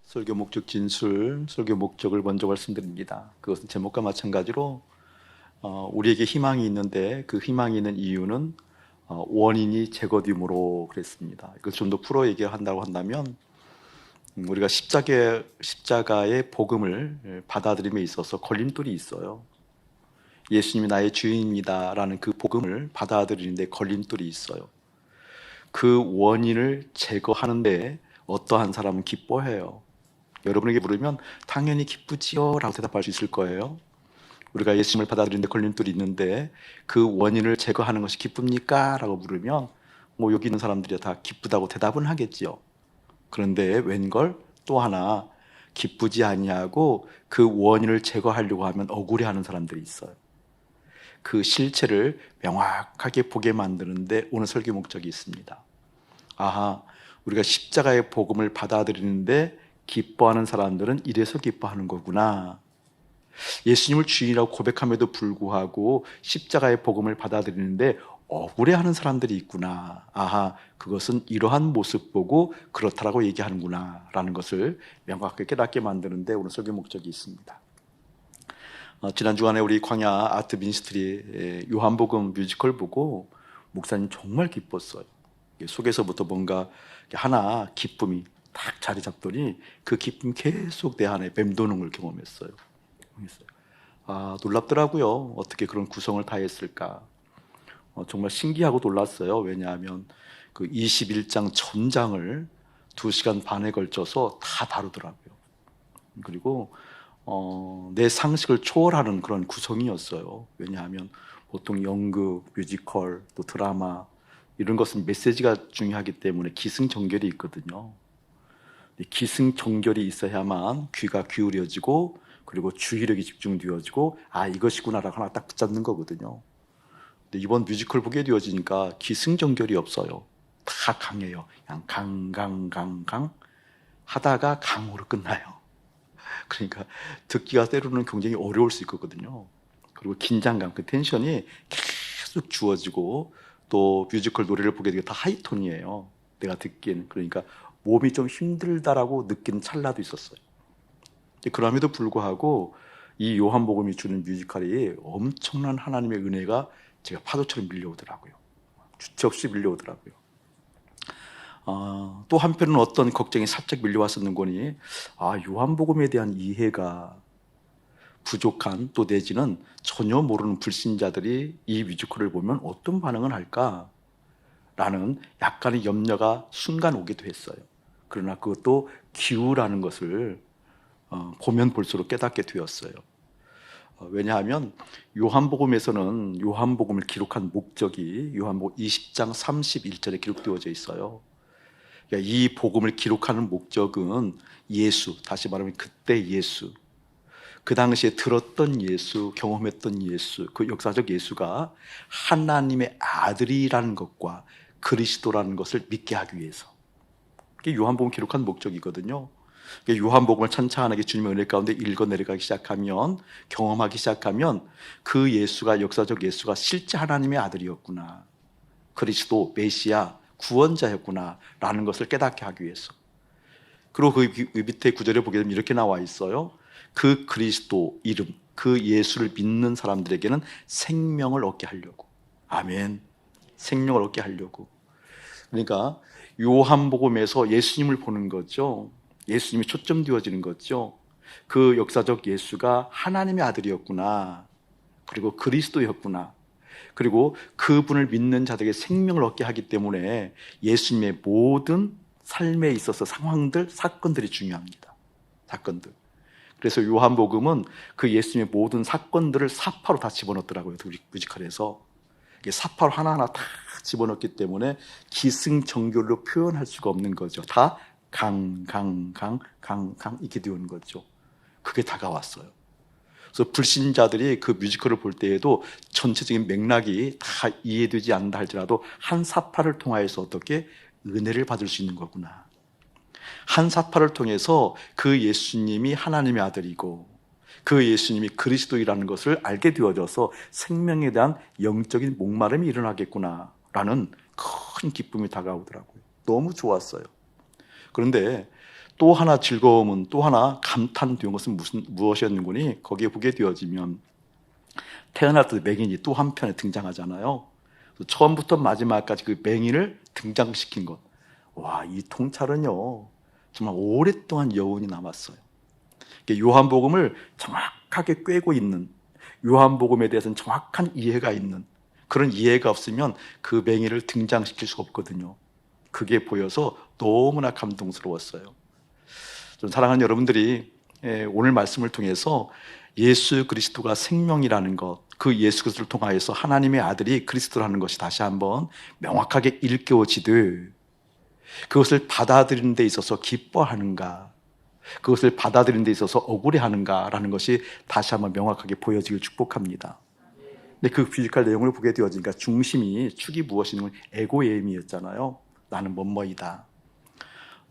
설교 목적 진술, 설교 목적을 먼저 말씀드립니다. 그것은 제목과 마찬가지로 우리에게 희망이 있는데 그 희망이 있는 이유는 원인이 제거됨으로 그랬습니다. 이걸 좀 더 풀어 얘기한다고 한다면 우리가 십자가의 복음을 받아들임에 있어서 걸림돌이 있어요. 예수님이 나의 주인입니다라는 그 복음을 받아들이는데 걸림돌이 있어요. 그 원인을 제거하는데 어떠한 사람은 기뻐해요. 여러분에게 물으면 당연히 기쁘지요 라고 대답할 수 있을 거예요. 우리가 예수님을 받아들이는데 걸림돌이 있는데 그 원인을 제거하는 것이 기쁩니까? 라고 물으면 뭐 여기 있는 사람들이 다 기쁘다고 대답은 하겠지요. 그런데 웬걸 또 하나 기쁘지 아니하고 그 원인을 제거하려고 하면 억울해하는 사람들이 있어요. 그 실체를 명확하게 보게 만드는데 오늘 설교 목적이 있습니다. 아하, 우리가 십자가의 복음을 받아들이는데 기뻐하는 사람들은 이래서 기뻐하는 거구나. 예수님을 주인이라고 고백함에도 불구하고 십자가의 복음을 받아들이는데 억울해하는 사람들이 있구나. 아하, 그것은 이러한 모습 보고 그렇다라고 얘기하는구나 라는 것을 명확하게 깨닫게 만드는데 오늘 설교 목적이 있습니다. 지난 주간에 우리 광야 아트 미니스트리 요한복음 뮤지컬 보고 목사님 정말 기뻤어요. 속에서부터 뭔가 하나 기쁨이 딱 자리 잡더니 그 기쁨 계속 내 안에 맴도는 걸 경험했어요. 아, 놀랍더라고요. 어떻게 그런 구성을 다 했을까. 정말 신기하고 놀랐어요. 왜냐하면 그 21장 전장을 2시간 반에 걸쳐서 다 다루더라고요. 그리고 내 상식을 초월하는 그런 구성이었어요. 왜냐하면 보통 연극, 뮤지컬, 또 드라마 이런 것은 메시지가 중요하기 때문에 기승전결이 있거든요. 기승전결이 있어야만 귀가 기울여지고 그리고 주의력이 집중되어지고 아 이것이구나라고 하나 딱 붙잡는 거거든요. 근데 이번 뮤지컬 보게 되어지니까 기승전결이 없어요. 다 강해요. 그냥 강강강강 하다가 강으로 끝나요. 그러니까 듣기가 때로는 굉장히 어려울 수 있거든요. 그리고 긴장감, 그 텐션이 계속 주어지고 또 뮤지컬 노래를 보게 되게 다 하이톤이에요. 내가 듣기에는. 그러니까 몸이 좀 힘들다라고 느끼는 찰나도 있었어요. 그럼에도 불구하고 이 요한복음이 주는 뮤지컬이 엄청난 하나님의 은혜가 제가 파도처럼 밀려오더라고요. 주체 없이 밀려오더라고요. 또 한편은 어떤 걱정이 살짝 밀려왔었는 거니 요한복음에 대한 이해가 부족한 또 내지는 전혀 모르는 불신자들이 이 뮤지컬을 보면 어떤 반응을 할까? 라는 약간의 염려가 순간 오기도 했어요. 그러나 그것도 기우라는 것을 보면 볼수록 깨닫게 되었어요. 왜냐하면 요한복음에서는 요한복음을 기록한 목적이 요한복음 20장 31절에 기록되어져 있어요. 그러니까 이 복음을 기록하는 목적은 예수, 다시 말하면 그때 예수, 그 당시에 들었던 예수, 경험했던 예수, 그 역사적 예수가 하나님의 아들이라는 것과 그리스도라는 것을 믿게 하기 위해서. 그게 요한복음 기록한 목적이거든요. 요한복음을 찬찬하게 주님의 은혜 가운데 읽어 내려가기 시작하면, 경험하기 시작하면 그 예수가, 역사적 예수가 실제 하나님의 아들이었구나, 그리스도, 메시아, 구원자였구나 라는 것을 깨닫게 하기 위해서. 그리고 그 밑에 구절에 보게 되면 이렇게 나와 있어요. 그 그리스도 이름, 그 예수를 믿는 사람들에게는 생명을 얻게 하려고. 아멘. 생명을 얻게 하려고. 그러니까 요한복음에서 예수님을 보는 거죠. 예수님이 초점되어지는 거죠. 그 역사적 예수가 하나님의 아들이었구나. 그리고 그리스도였구나. 그리고 그분을 믿는 자들에게 생명을 얻게 하기 때문에 예수님의 모든 삶에 있어서 상황들, 사건들이 중요합니다. 사건들. 그래서 요한복음은 그 예수님의 모든 사건들을 사파로 다 집어넣더라고요. 뮤지컬에서. 사파로 하나하나 다 집어넣기 때문에 기승전결로 표현할 수가 없는 거죠. 다 강 이렇게 되는 거죠. 그게 다가왔어요. 그래서 불신자들이 그 뮤지컬을 볼 때에도 전체적인 맥락이 다 이해되지 않는다 할지라도 한 사파를 통하여서 어떻게 은혜를 받을 수 있는 거구나. 한 사파를 통해서 그 예수님이 하나님의 아들이고 그 예수님이 그리스도이라는 것을 알게 되어져서 생명에 대한 영적인 목마름이 일어나겠구나라는 큰 기쁨이 다가오더라고요. 너무 좋았어요. 그런데 또 하나 즐거움은, 또 하나 감탄되는 것은 무엇이었는고니 거기에 보게 되어지면 태어날 때 맹인이 또 한편에 등장하잖아요. 처음부터 마지막까지 그 맹인을 등장시킨 것. 와, 이 통찰은요, 정말 오랫동안 여운이 남았어요. 요한복음을 정확하게 꿰고 있는, 요한복음에 대해서는 정확한 이해가 있는, 그런 이해가 없으면 그 맹인을 등장시킬 수가 없거든요. 그게 보여서 너무나 감동스러웠어요. 좀 사랑하는 여러분들이 오늘 말씀을 통해서 예수 그리스도가 생명이라는 것, 그 예수 그리스도를 통하여서 하나님의 아들이 그리스도라는 것이 다시 한번 명확하게 일깨워지듯, 그것을 받아들이는 데 있어서 기뻐하는가, 그것을 받아들이는 데 있어서 억울해하는가라는 것이 다시 한번 명확하게 보여지길 축복합니다. 근데 그 피지컬 내용을 보게 되어지니까 중심이, 축이 무엇이냐면 에고에임이었잖아요. 나는 뭐뭐이다.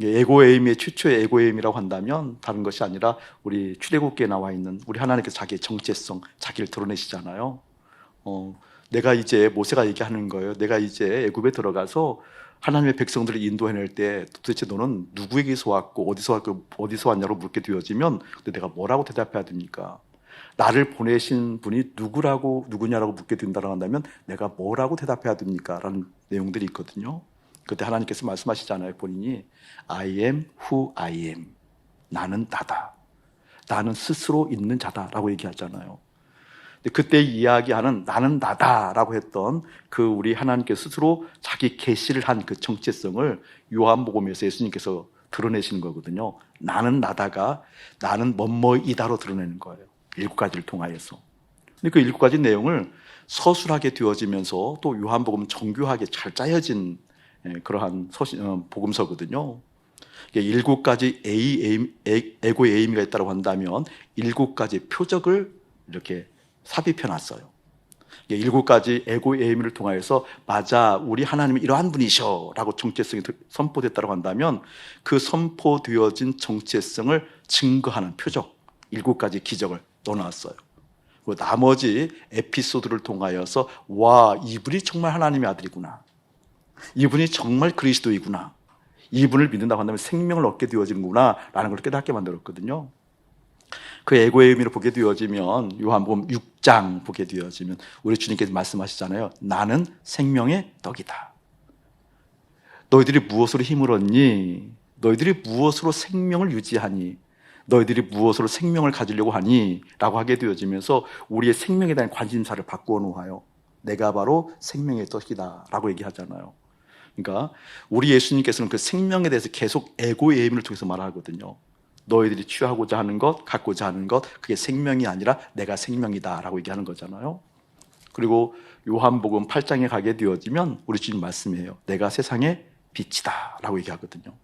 에고에임의 최초의 에고에임이라고 한다면 다른 것이 아니라 우리 출애굽기에 나와 있는 우리 하나님께서 자기의 정체성, 자기를 드러내시잖아요. 내가 이제, 모세가 얘기하는 거예요. 내가 이제 애굽에 들어가서 하나님의 백성들을 인도해낼 때 도대체 너는 누구에게서 왔고 어디서 왔냐고 묻게 되어지면 근데 내가 뭐라고 대답해야 됩니까? 나를 보내신 분이 누구냐라고 묻게 된다고 한다면 내가 뭐라고 대답해야 됩니까? 라는 내용들이 있거든요. 그때 하나님께서 말씀하시잖아요. 본인이 I am who I am. 나는 나다. 나는 스스로 있는 자다라고 얘기하잖아요. 그때 이야기하는 나는 나다라고 했던 그 우리 하나님께서 스스로 자기 계시를 한 그 정체성을 요한복음에서 예수님께서 드러내시는 거거든요. 나는 나다가 나는 뭐뭐이다로 드러내는 거예요. 7가지를 통하여서. 근데 그 7가지 내용을 서술하게 되어지면서 또 요한복음은 정교하게 잘 짜여진 그러한 복음서거든요. 7가지 에고 에이미가 있다고 한다면 7가지 표적을 이렇게 삽입해놨어요. 7가지 에고 에이미를 통하여서 맞아, 우리 하나님은 이러한 분이셔 라고 정체성이 선포됐다고 한다면 그 선포되어진 정체성을 증거하는 표적 7가지 기적을 넣어놨어요. 그리고 나머지 에피소드를 통하여서 와, 이분이 정말 하나님의 아들이구나, 이분이 정말 그리스도이구나, 이분을 믿는다고 한다면 생명을 얻게 되어지는구나 라는 걸 깨닫게 만들었거든요. 그 에고의 의미를 보게 되어지면 요한복음 6장 보게 되어지면 우리 주님께서 말씀하시잖아요. 나는 생명의 떡이다. 너희들이 무엇으로 힘을 얻니? 너희들이 무엇으로 생명을 유지하니? 너희들이 무엇으로 생명을 가지려고 하니? 라고 하게 되어지면서 우리의 생명에 대한 관심사를 바꾸어 놓아요. 내가 바로 생명의 떡이다 라고 얘기하잖아요. 그러니까 우리 예수님께서는 그 생명에 대해서 계속 에고의 의미를 통해서 말하거든요. 너희들이 취하고자 하는 것, 갖고자 하는 것, 그게 생명이 아니라 내가 생명이다 라고 얘기하는 거잖아요. 그리고 요한복음 8장에 가게 되어지면 우리 주님 말씀이에요. 내가 세상의 빛이다 라고 얘기하거든요.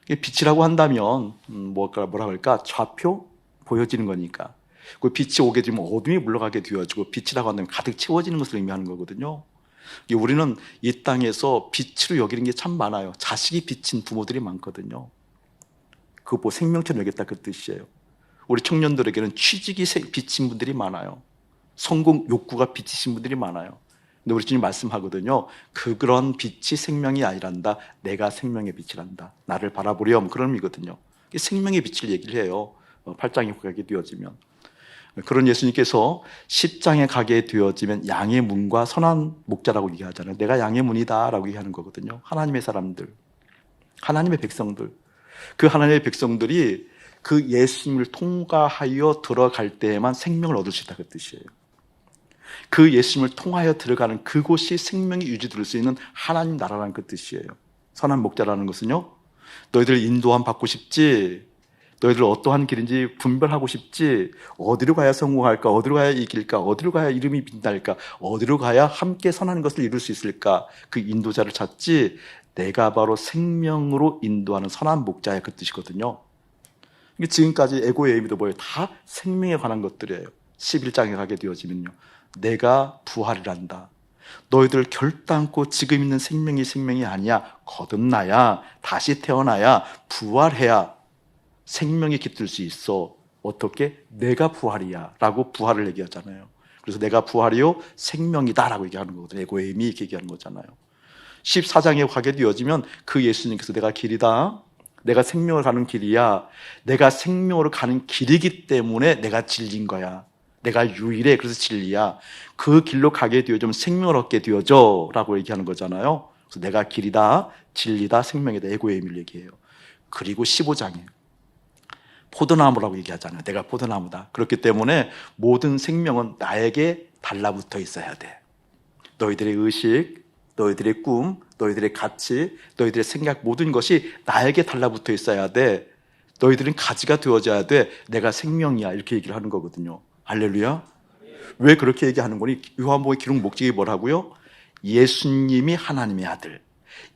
빛이라고 한다면 뭐라 할까? 좌표 보여지는 거니까. 그 빛이 오게 되면 어둠이 물러가게 되어지고, 빛이라고 한다면 가득 채워지는 것을 의미하는 거거든요. 우리는 이 땅에서 빛으로 여기는 게 참 많아요. 자식이 빛인 부모들이 많거든요. 그거 보고 생명처럼 여겼다 그 뜻이에요. 우리 청년들에게는 취직이 빛인 분들이 많아요. 성공 욕구가 빛이신 분들이 많아요. 근데 우리 주님 말씀하거든요. 그런 빛이 생명이 아니란다. 내가 생명의 빛이란다. 나를 바라보렴. 그런 의미거든요. 생명의 빛을 얘기를 해요. 8장에 가게 되어지면. 그런 예수님께서 10장에 가게 되어지면 양의 문과 선한 목자라고 얘기하잖아요. 내가 양의 문이다 라고 얘기하는 거거든요. 하나님의 사람들, 하나님의 백성들. 그 하나님의 백성들이 그 예수님을 통과하여 들어갈 때에만 생명을 얻을 수 있다 그 뜻이에요. 그 예수님을 통하여 들어가는 그곳이 생명이 유지될 수 있는 하나님 나라라는 그 뜻이에요. 선한 목자라는 것은요, 너희들 인도함 받고 싶지, 너희들 어떠한 길인지 분별하고 싶지, 어디로 가야 성공할까, 어디로 가야 이길까, 어디로 가야 이름이 빛날까, 어디로 가야 함께 선한 것을 이룰 수 있을까, 그 인도자를 찾지, 내가 바로 생명으로 인도하는 선한 목자의 그 뜻이거든요. 지금까지 에고의 의미도 뭐예요? 다 생명에 관한 것들이에요. 11장에 가게 되어지면요, 내가 부활이란다. 너희들 결단코 지금 있는 생명이 아니야. 거듭나야, 다시 태어나야, 부활해야 생명이 깃들 수 있어. 어떻게? 내가 부활이야 라고 부활을 얘기하잖아요. 그래서 내가 부활이요 생명이다 라고 얘기하는 거거든요. 에고의 의미 얘기하는 거잖아요. 14장에 가게 되어지면 그 예수님께서 내가 길이다, 내가 생명을 가는 길이야. 내가 생명으로 가는 길이기 때문에 내가 진리인 거야. 내가 유일해. 그래서 진리야. 그 길로 가게 되어주면 생명을 얻게 되어져 라고 얘기하는 거잖아요. 그래서 내가 길이다, 진리다, 생명이다. 에고의 의미를 얘기해요. 그리고 15장에 포도나무라고 얘기하잖아요. 내가 포도나무다. 그렇기 때문에 모든 생명은 나에게 달라붙어 있어야 돼. 너희들의 의식, 너희들의 꿈, 너희들의 가치, 너희들의 생각, 모든 것이 나에게 달라붙어 있어야 돼. 너희들은 가지가 되어져야 돼. 내가 생명이야. 이렇게 얘기를 하는 거거든요. 할렐루야. 왜 그렇게 얘기하는 거니? 요한복음의 기록 목적이 뭐라고요? 예수님이 하나님의 아들,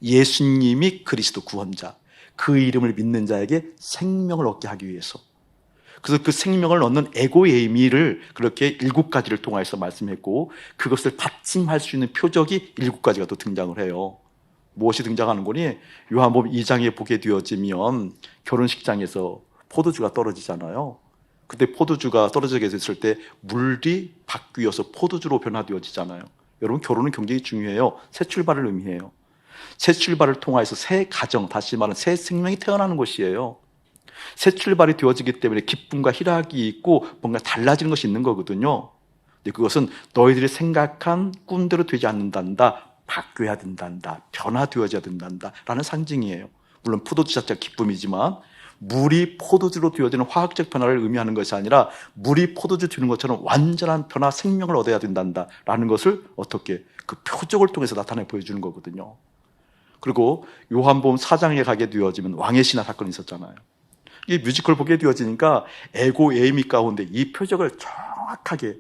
예수님이 그리스도 구원자, 그 이름을 믿는 자에게 생명을 얻게 하기 위해서. 그래서 그 생명을 얻는 에고의 의미를 그렇게 7가지를 통해서 말씀했고, 그것을 받침할 수 있는 표적이 7가지가 또 등장을 해요. 무엇이 등장하는 거니? 요한복음 2장에 보게 되어지면 결혼식장에서 포도주가 떨어지잖아요. 그때 포도주가 떨어지게 됐을 때 물이 바뀌어서 포도주로 변화되어지잖아요. 여러분, 결혼은 굉장히 중요해요. 새 출발을 의미해요. 새 출발을 통해서 새 가정, 다시 말하면 새 생명이 태어나는 것이에요. 새 출발이 되어지기 때문에 기쁨과 희락이 있고 뭔가 달라지는 것이 있는 거거든요. 근데 그것은 너희들이 생각한 꿈대로 되지 않는단다. 바뀌어야 된단다. 변화되어져야 된단다. 라는 상징이에요. 물론 포도주 자체가 기쁨이지만 물이 포도주로 되어지는 화학적 변화를 의미하는 것이 아니라 물이 포도주 되는 것처럼 완전한 변화, 생명을 얻어야 된단다. 라는 것을 어떻게 그 표적을 통해서 나타내 보여주는 거거든요. 그리고 요한복음 4장에 가게 되어지면 왕의 신화 사건이 있었잖아요. 이 뮤지컬 보게 되어지니까 에고 에이미 가운데 이 표적을 정확하게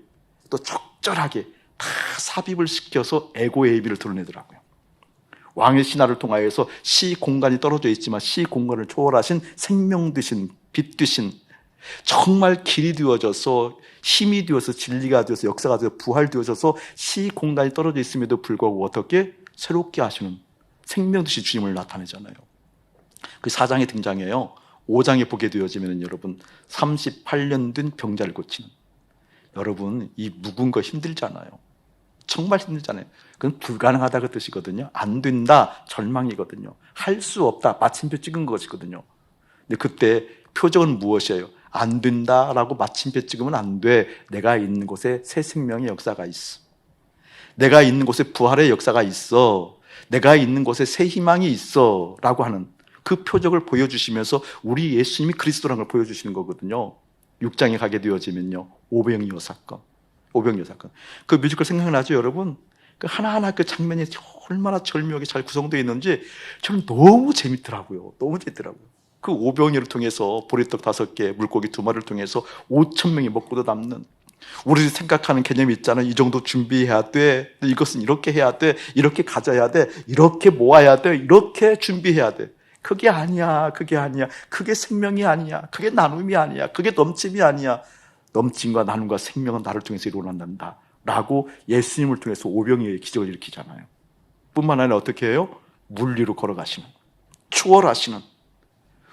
또 적절하게 다 삽입을 시켜서 에고 에이미를 드러내더라고요. 왕의 신화를 통하여서 시 공간이 떨어져 있지만 시 공간을 초월하신 생명 되신 빛 되신 정말 길이 되어져서 힘이 되어서 진리가 되어서 역사가 되어서 부활되어져서 시 공간이 떨어져 있음에도 불구하고 어떻게 새롭게 하시는 생명 되신 주님을 나타내잖아요. 그 4장에 등장해요. 5장에 보게 되어지면 여러분 38년 된 병자를 고치는, 여러분 이 묵은 거 힘들잖아요. 정말 힘들잖아요. 그건 불가능하다는 뜻이거든요. 안 된다, 절망이거든요. 할 수 없다, 마침표 찍은 것이거든요. 근데 그때 표적은 무엇이에요? 안 된다라고 마침표 찍으면 안 돼. 내가 있는 곳에 새 생명의 역사가 있어. 내가 있는 곳에 부활의 역사가 있어. 내가 있는 곳에 새 희망이 있어 라고 하는 그 표적을 보여주시면서 우리 예수님이 그리스도라는 걸 보여주시는 거거든요. 6장에 가게 되어지면요, 오병이어 사건. 그 뮤지컬 생각나죠, 여러분? 그 하나하나 그 장면이 얼마나 절묘하게 잘 구성되어 있는지 저는 너무 재밌더라고요. 그 오병이어를 통해서 보리떡 5개, 물고기 2마리를 통해서 5,000명이 먹고도 남는, 우리들이 생각하는 개념이 있잖아요. 이 정도 준비해야 돼, 이것은 이렇게 해야 돼, 이렇게 가져야 돼, 이렇게 모아야 돼, 이렇게 준비해야 돼. 그게 아니야. 그게 생명이 아니야. 그게 나눔이 아니야. 그게 넘침이 아니야. 넘침과 나눔과 생명은 나를 통해서 일어난단다 라고 예수님을 통해서 오병이어의 기적을 일으키잖아요. 뿐만 아니라 어떻게 해요? 물 위로 걸어가시는, 추월하시는,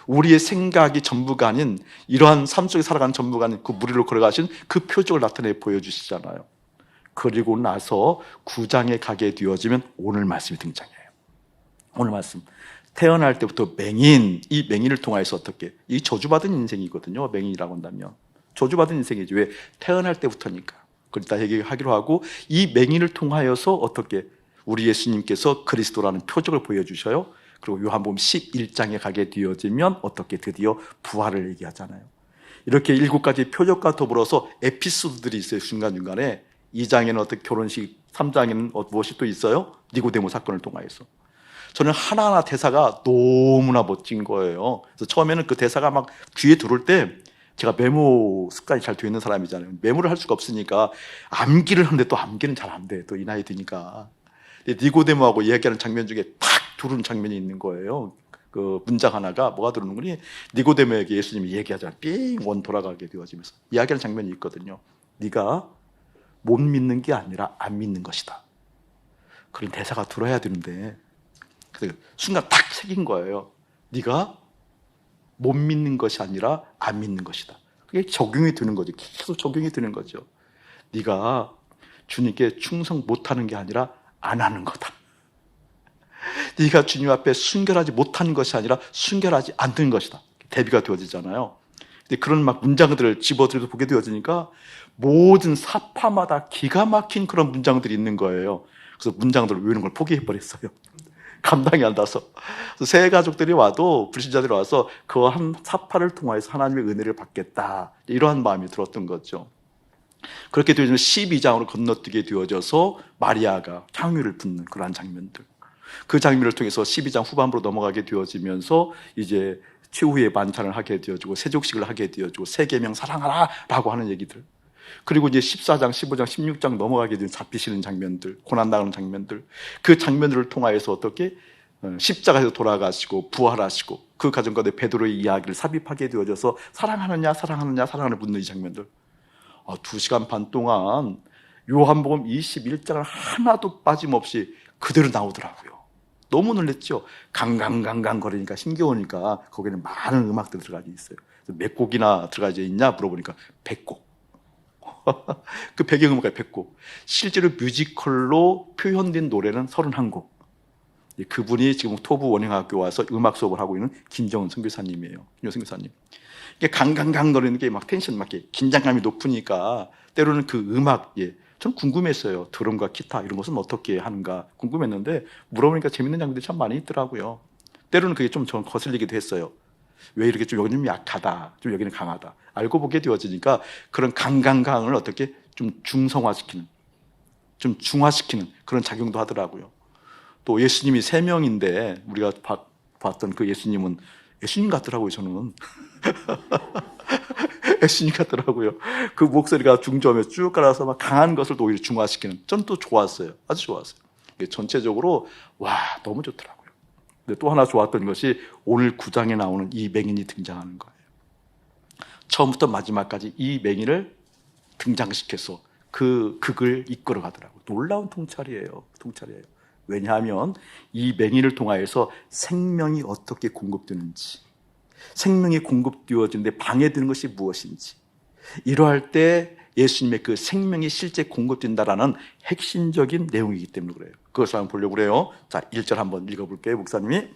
우리의 생각이 전부가 아닌, 이러한 삶 속에 살아가는 전부가 아닌 그 물 위로 걸어가신 그 표적을 나타내 보여주시잖아요. 그리고 나서 9장에 가게 되어지면 오늘 말씀이 등장해요. 오늘 말씀, 태어날 때부터 맹인, 이 맹인을 통해서 어떻게, 이 저주받은 인생이거든요. 맹인이라고 한다면 저주받은 인생이지. 왜? 태어날 때부터니까. 그러다 얘기하기로 하고, 이 맹인을 통하여서 어떻게 우리 예수님께서 그리스도라는 표적을 보여주셔요. 그리고 요한복음 11장에 가게 되어지면 어떻게 드디어 부활을 얘기하잖아요. 이렇게 7가지 표적과 더불어서 에피소드들이 있어요. 중간중간에. 2장에는 어떻게 결혼식, 3장에는 무엇이 또 있어요? 니고데모 사건을 통하여서. 저는 하나하나 대사가 너무나 멋진 거예요. 그래서 처음에는 그 대사가 막 귀에 들어올 때, 제가 메모 습관이 잘 되어 있는 사람이잖아요. 메모를 할 수가 없으니까 암기를 하는데 또 암기는 잘 안 돼. 또 이 나이 드니까. 근데 니고데모하고 이야기하는 장면 중에 팍 두르는 장면이 있는 거예요. 그 문장 하나가 뭐가 들어오는 거니? 니고데모에게 예수님이 얘기하잖아요. 삥 원 돌아가게 되어지면서 이야기하는 장면이 있거든요. 네가 못 믿는 게 아니라 안 믿는 것이다. 그런 대사가 들어야 되는데 그래서 순간 탁 새긴 거예요. 네가 못 믿는 것이 아니라 안 믿는 것이다. 그게 적용이 되는 거죠. 계속 적용이 되는 거죠. 네가 주님께 충성 못하는 게 아니라 안 하는 거다. 네가 주님 앞에 순결하지 못한 것이 아니라 순결하지 않는 것이다. 대비가 되어지잖아요. 근데 그런 막 문장들을 집어들여서 보게 되어지니까 모든 사파마다 기가 막힌 그런 문장들이 있는 거예요. 그래서 문장들을 외우는 걸 포기해버렸어요. 감당이 안 돼서. 그래서 새 가족들이 와도, 불신자들이 와서 그 한 사파를 통하여서 하나님의 은혜를 받겠다, 이러한 마음이 들었던 거죠. 그렇게 되어지면 12장으로 건너뛰게 되어져서 마리아가 향유를 붓는 그러한 장면들, 그 장면을 통해서 12장 후반부로 넘어가게 되어지면서 이제 최후의 반찬을 하게 되어지고 세족식을 하게 되어지고 세계명 사랑하라 라고 하는 얘기들, 그리고 이제 14장, 15장, 16장 넘어가게 되는 잡히시는 장면들, 고난당하는 장면들, 그 장면들을 통하여서 어떻게 십자가에서 돌아가시고 부활하시고 그 과정 가운데 베드로의 이야기를 삽입하게 되어져서 사랑하느냐 사랑하느냐 사랑하느냐 묻는 이 장면들, 2시간 반 동안 요한복음 21장을 하나도 빠짐없이 그대로 나오더라고요. 너무 놀랬죠. 강강강강 거리니까 힘겨우니까 거기는 많은 음악들이 들어가 있어요. 몇 곡이나 들어가 있냐 물어보니까 100곡. 그 배경음악이 100곡. 실제로 뮤지컬로 표현된 노래는 31곡. 그분이 지금 토부 원행학교 와서 음악 수업을 하고 있는 김정은 선교사님이에요. 김정은 선교사님. 이게 강강강 거리는 게 막 텐션 맞게 긴장감이 높으니까 때로는 그 음악, 전 궁금했어요. 드럼과 기타 이런 것은 어떻게 하는가 궁금했는데 물어보니까 재밌는 장면들이 참 많이 있더라고요. 때로는 그게 좀 전 거슬리기도 했어요. 왜 이렇게 좀 여기는 약하다, 좀 여기는 강하다. 알고 보게 되어지니까 그런 강강강을 어떻게 좀 중성화시키는, 좀 중화시키는 그런 작용도 하더라고요. 또 예수님이 3명인데 우리가 봤던 그 예수님은 예수님 같더라고요, 저는. 예수님 같더라고요. 그 목소리가 중저음에 쭉 깔아서 막 강한 것을 또 오히려 중화시키는, 저는 또 좋았어요. 아주 좋았어요. 전체적으로 와, 너무 좋더라고요. 근데 또 하나 좋았던 것이 오늘 9장에 나오는 이 맹인이 등장하는 거예요. 처음부터 마지막까지 이 맹인을 등장시켜서 그 극을 이끌어 가더라고요. 놀라운 통찰이에요. 통찰이에요. 왜냐하면 이 맹인을 통하여서 생명이 어떻게 공급되는지, 생명이 공급되어지는데 방해되는 것이 무엇인지, 이러할 때 예수님의 그 생명이 실제 공급된다라는 핵심적인 내용이기 때문에 그래요. 그것을 한번 보려고 그래요. 자, 1절 한번 읽어볼게요. 목사님이.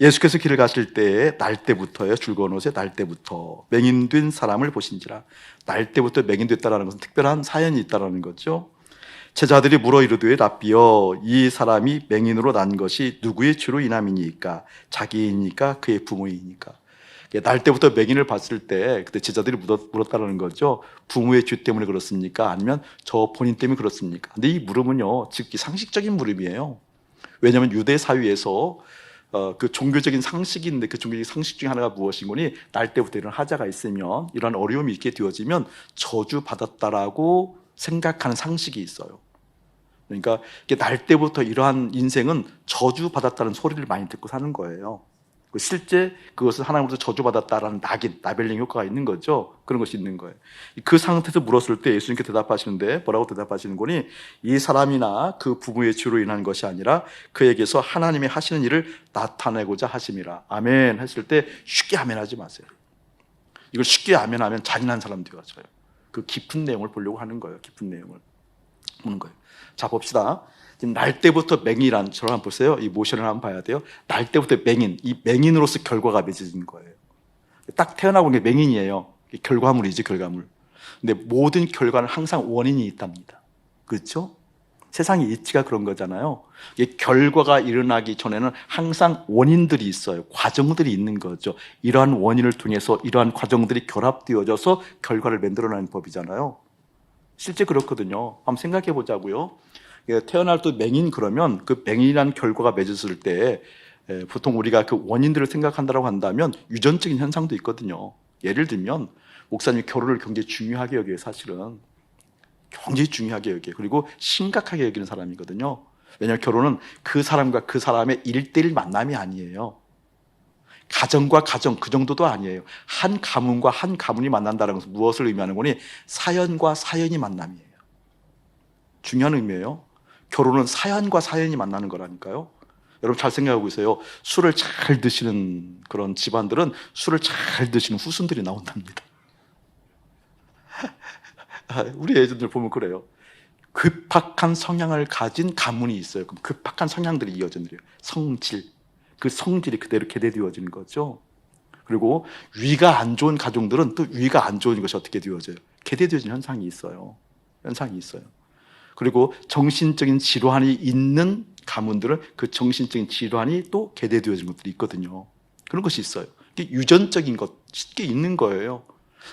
예수께서 길을 가실 때에 날 때부터요, 즐거운 옷에 날 때부터 맹인된 사람을 보신지라. 날 때부터 맹인됐다라는 것은 특별한 사연이 있다라는 거죠. 제자들이 물어 이르되 랍비여, 이 사람이 맹인으로 난 것이 누구의 죄로 인함이니까? 자기이니까 그의 부모이니까? 날 때부터 맹인을 봤을 때 그때 제자들이 물었다는 거죠. 부모의 죄 때문에 그렇습니까? 아니면 저 본인 때문에 그렇습니까? 근데 이 물음은요, 즉기 상식적인 물음이에요. 왜냐하면 유대 사회에서 그 종교적인 상식이 있는데 그 종교적인 상식 중에 하나가 무엇인 거니? 날 때부터 이런 하자가 있으면, 이런 어려움이 있게 되어지면 저주받았다라고 생각하는 상식이 있어요. 그러니까 날 때부터 이러한 인생은 저주받았다는 소리를 많이 듣고 사는 거예요. 실제 그것은 하나님으로부터 저주받았다라는 낙인, 라벨링 효과가 있는 거죠. 그런 것이 있는 거예요. 그 상태에서 물었을 때 예수님께 대답하시는데 뭐라고 대답하시는 거니? 이 사람이나 그 부모의 죄로 인한 것이 아니라 그에게서 하나님이 하시는 일을 나타내고자 하심이라. 아멘 했을 때 쉽게 아멘하지 마세요. 이걸 쉽게 아멘하면 잔인한 사람 되어져요. 그 깊은 내용을 보려고 하는 거예요. 깊은 내용을 보는 거예요. 자, 봅시다. 지금 날 때부터 맹인이란, 저를 한번 보세요. 이 모션을 한번 봐야 돼요. 날 때부터 맹인, 이 맹인으로서 결과가 맺어진 거예요. 딱 태어나고 게 맹인이에요. 결과물이지, 결과물. 근데 모든 결과는 항상 원인이 있답니다. 그렇죠? 세상의 이치가 그런 거잖아요. 결과가 일어나기 전에는 항상 원인들이 있어요. 과정들이 있는 거죠. 이러한 원인을 통해서 이러한 과정들이 결합되어져서 결과를 만들어내는 법이잖아요. 실제 그렇거든요. 한번 생각해 보자고요. 태어날 때 맹인, 그러면 그 맹인이라는 결과가 맺었을 때 보통 우리가 그 원인들을 생각한다고 한다면 유전적인 현상도 있거든요. 예를 들면 목사님이 결혼을 굉장히 중요하게 여겨요. 사실은 굉장히 중요하게 여겨요. 그리고 심각하게 여기는 사람이거든요. 왜냐하면 결혼은 그 사람과 그 사람의 1:1 만남이 아니에요. 가정과 가정, 그 정도도 아니에요. 한 가문과 한 가문이 만난다는 것은 무엇을 의미하는 거니? 사연과 사연이 만남이에요. 중요한 의미예요. 결혼은 사연과 사연이 만나는 거라니까요. 여러분 잘 생각하고 있어요. 술을 잘 드시는 그런 집안들은 술을 잘 드시는 후손들이 나온답니다. 우리 애들들 보면 그래요. 급박한 성향을 가진 가문이 있어요. 그럼 급박한 성향들이 이어져요. 성질. 그 성질이 그대로 계대되어지는 거죠. 그리고 위가 안 좋은 가정들은 또 위가 안 좋은 것이 어떻게 되어져요? 계대되어지는 현상이 있어요. 현상이 있어요. 그리고 정신적인 질환이 있는 가문들은 그 정신적인 질환이 또 계대되어진 것들이 있거든요. 그런 것이 있어요. 이게 유전적인 것, 쉽게 있는 거예요.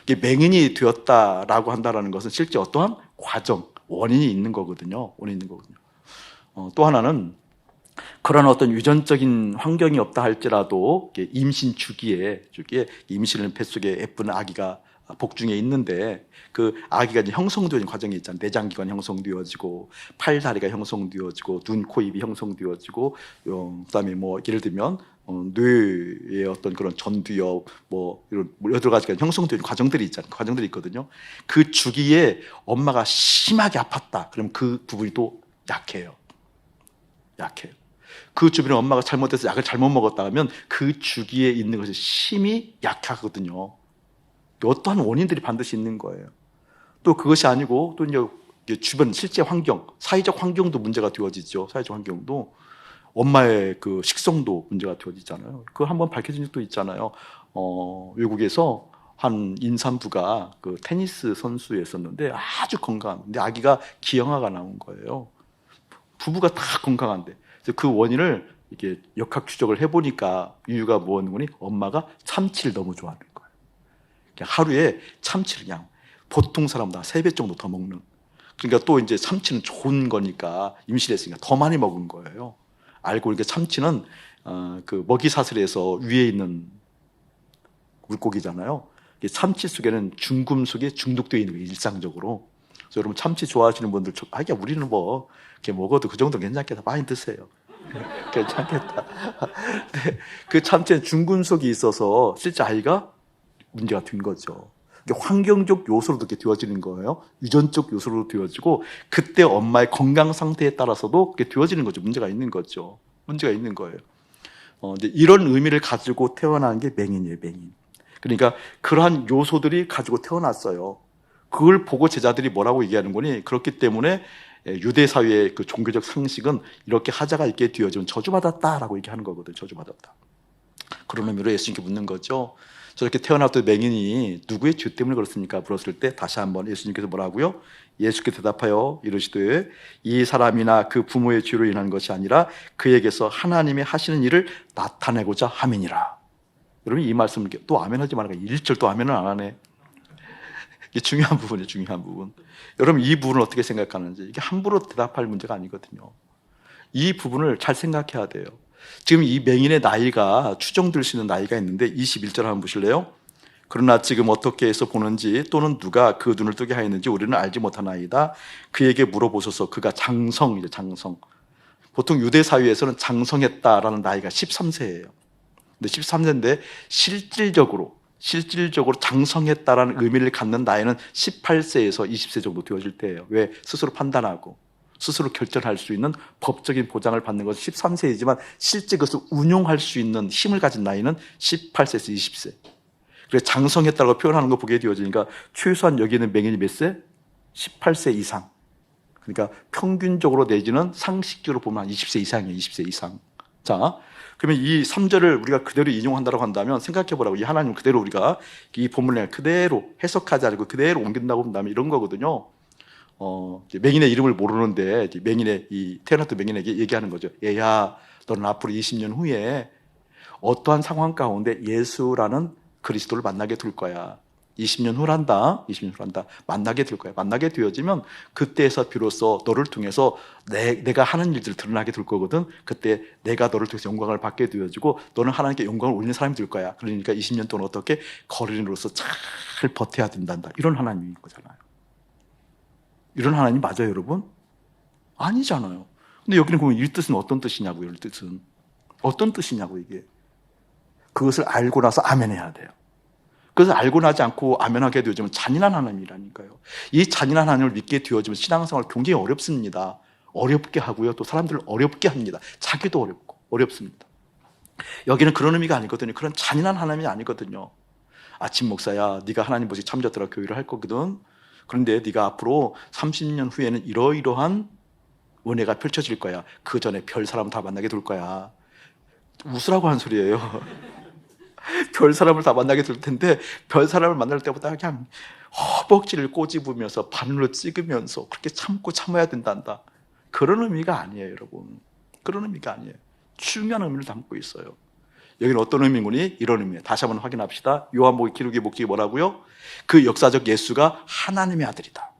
이게 맹인이 되었다라고 한다는 것은 실제 어떠한 과정, 원인이 있는 거거든요. 원인이 있는 거거든요. 또 하나는 그런 어떤 유전적인 환경이 없다 할지라도 임신 주기에 임신을 뱃속에 예쁜 아기가 복중에 있는데 그 아기가 이제 형성되어지는 과정이 있잖아요. 내장기관 형성되어지고 팔다리가 형성되어지고 눈, 코, 입이 형성되어지고 그다음에 뭐 예를 들면 뇌의 어떤 그런 전두엽 뭐 이런 여러 가지가 형성되는 과정들이 있잖아요. 과정들이 있거든요. 그 주기에 엄마가 심하게 아팠다. 그럼 그 부분이 또 약해요. 약해요. 그 주변에 엄마가 잘못해서 약을 잘못 먹었다 하면 그 주기에 있는 것이 심히 약하거든요. 어떠한 원인들이 반드시 있는 거예요. 또 그것이 아니고 또 이제 주변 실제 환경, 사회적 환경도 문제가 되어지죠. 사회적 환경도 엄마의 그 식성도 문제가 되어지잖아요. 그거 한번 밝혀진 적도 있잖아요. 외국에서 한 임산부가 그 테니스 선수였었는데 아주 건강한, 근데 아기가 기형아가 나온 거예요. 부부가 다 건강한데. 그래서 그 원인을 이렇게 역학 추적을 해보니까 이유가 뭐였는지 엄마가 참치를 너무 좋아하는 거예요. 하루에 참치를 그냥 보통 사람보다 3배 정도 더 먹는. 그러니까 또 이제 참치는 좋은 거니까 임신했으니까 더 많이 먹은 거예요. 알고 보니까 참치는 그 먹이 사슬에서 위에 있는 물고기잖아요. 참치 속에는 중금속이 중독되어 있는 거예요, 일상적으로. 그래서 여러분 참치 좋아하시는 분들, 우리는 뭐 이렇게 먹어도 그 정도는 괜찮겠다. 많이 드세요. 괜찮겠다. 근데 그 참치에 중금속이 있어서 실제 아이가 문제가 된 거죠. 환경적 요소로도 이렇게 되어지는 거예요. 유전적 요소로 되어지고 그때 엄마의 건강 상태에 따라서도 그게 되어지는 거죠. 문제가 있는 거죠. 문제가 있는 거예요. 이제 이런 의미를 가지고 태어난 게 맹인이에요. 맹인. 그러니까 그러한 요소들이 가지고 태어났어요. 그걸 보고 제자들이 뭐라고 얘기하는 거니? 그렇기 때문에 유대 사회의 그 종교적 상식은 이렇게 하자가 있게 되어지면 저주받았다라고 얘기하는 거거든요. 저주받았다. 그런 의미로 예수님께 묻는 거죠. 저렇게 태어났던 맹인이 누구의 죄 때문에 그렇습니까? 물었을 때 다시 한번 예수님께서 뭐라고요? 예수께서 대답하여 이르시되 이 사람이나 그 부모의 죄로 인한 것이 아니라 그에게서 하나님이 하시는 일을 나타내고자 함이니라. 여러분 이 말씀을 또 아멘하지 말아요. 1절 또 아멘을 안 하네. 이게 중요한 부분이에요. 중요한 부분. 여러분 이 부분을 어떻게 생각하는지 이게 함부로 대답할 문제가 아니거든요. 이 부분을 잘 생각해야 돼요. 지금 이 맹인의 나이가 추정될 수 있는 나이가 있는데 21절 한번 보실래요? 그러나 지금 어떻게 해서 보는지 또는 누가 그 눈을 뜨게 하였는지 우리는 알지 못하나이다. 그에게 물어보소서. 그가 장성. 보통 유대 사회에서는 장성했다라는 나이가 13세예요. 근데 13세인데 실질적으로 장성했다라는 의미를 갖는 나이는 18세에서 20세 정도 되어질 때예요. 왜? 스스로 판단하고 스스로 결정할 수 있는 법적인 보장을 받는 것은 13세이지만 실제 그것을 운용할 수 있는 힘을 가진 나이는 18세에서 20세. 그래서 장성했다고 표현하는 거 보게 되어지니까 최소한 여기는 맹인이 몇 세? 18세 이상. 그러니까 평균적으로 내지는 상식적으로 보면 한 20세 이상이에요. 20세 이상. 자, 그러면 이 3절을 우리가 그대로 인용한다고 한다면 생각해 보라고. 이 하나님 그대로 우리가 이 본문을 그대로 해석하지 않고 그대로 옮긴다고 한다면 이런 거거든요. 맹인의 이름을 모르는데 맹인의 이 태어났던 맹인에게 얘기하는 거죠. 얘야, 너는 앞으로 20년 후에 어떠한 상황 가운데 예수라는 그리스도를 만나게 될 거야. 20년 후란다. 만나게 될 거야. 만나게 되어지면 그때에서 비로소 너를 통해서 내가 하는 일들을 드러나게 될 거거든. 그때 내가 너를 통해서 영광을 받게 되어지고 너는 하나님께 영광을 올리는 사람이 될 거야. 그러니까 20년 동안 어떻게 거린으로서 잘 버텨야 된단다. 이런 하나님인 거잖아요. 이런 하나님 맞아요, 여러분? 아니잖아요. 근데 여기는 그러면 이 뜻은 어떤 뜻이냐고요, 이 뜻은. 어떤 뜻이냐고, 이게. 그것을 알고 나서 아멘해야 돼요. 그것을 알고 나지 않고 아멘하게 되어지면 잔인한 하나님이라니까요. 이 잔인한 하나님을 믿게 되어지면 신앙생활 굉장히 어렵습니다. 어렵게 하고요. 또 사람들을 어렵게 합니다. 자기도 어렵고, 어렵습니다. 여기는 그런 의미가 아니거든요. 그런 잔인한 하나님이 아니거든요. 아침 목사야, 네가 하나님 보시 참졌더라 교회를 할 거거든. 그런데 네가 앞으로 30년 후에는 이러이러한 은혜가 펼쳐질 거야. 그 전에 별 사람 다 만나게 될 거야. 웃으라고 한 소리예요. 별 사람을 다 만나게 될 텐데 별 사람을 만날 때보다 그냥 허벅지를 꼬집으면서 바늘로 찍으면서 그렇게 참고 참아야 된단다. 그런 의미가 아니에요, 여러분. 그런 의미가 아니에요. 중요한 의미를 담고 있어요. 여기는 어떤 의미군이? 이런 의미예요. 다시 한번 확인합시다. 요한복음 기록의 목적이 뭐라고요? 그 역사적 예수가 하나님의 아들이다.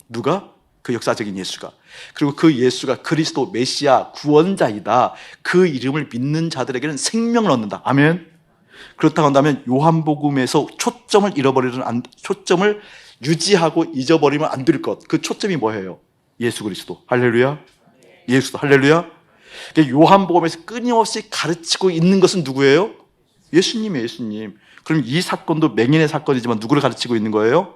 누가? 그 역사적인 예수가. 그리고 그 예수가 그리스도 메시아 구원자이다. 그 이름을 믿는 자들에게는 생명을 얻는다. 아멘. 그렇다고 한다면 요한복음에서 초점을 초점을 유지하고 잊어버리면 안 될 것. 그 초점이 뭐예요? 예수 그리스도. 할렐루야. 예수도. 할렐루야. 요한복음에서 끊임없이 가르치고 있는 것은 누구예요? 예수님이에요. 예수님. 그럼 이 사건도 맹인의 사건이지만 누구를 가르치고 있는 거예요?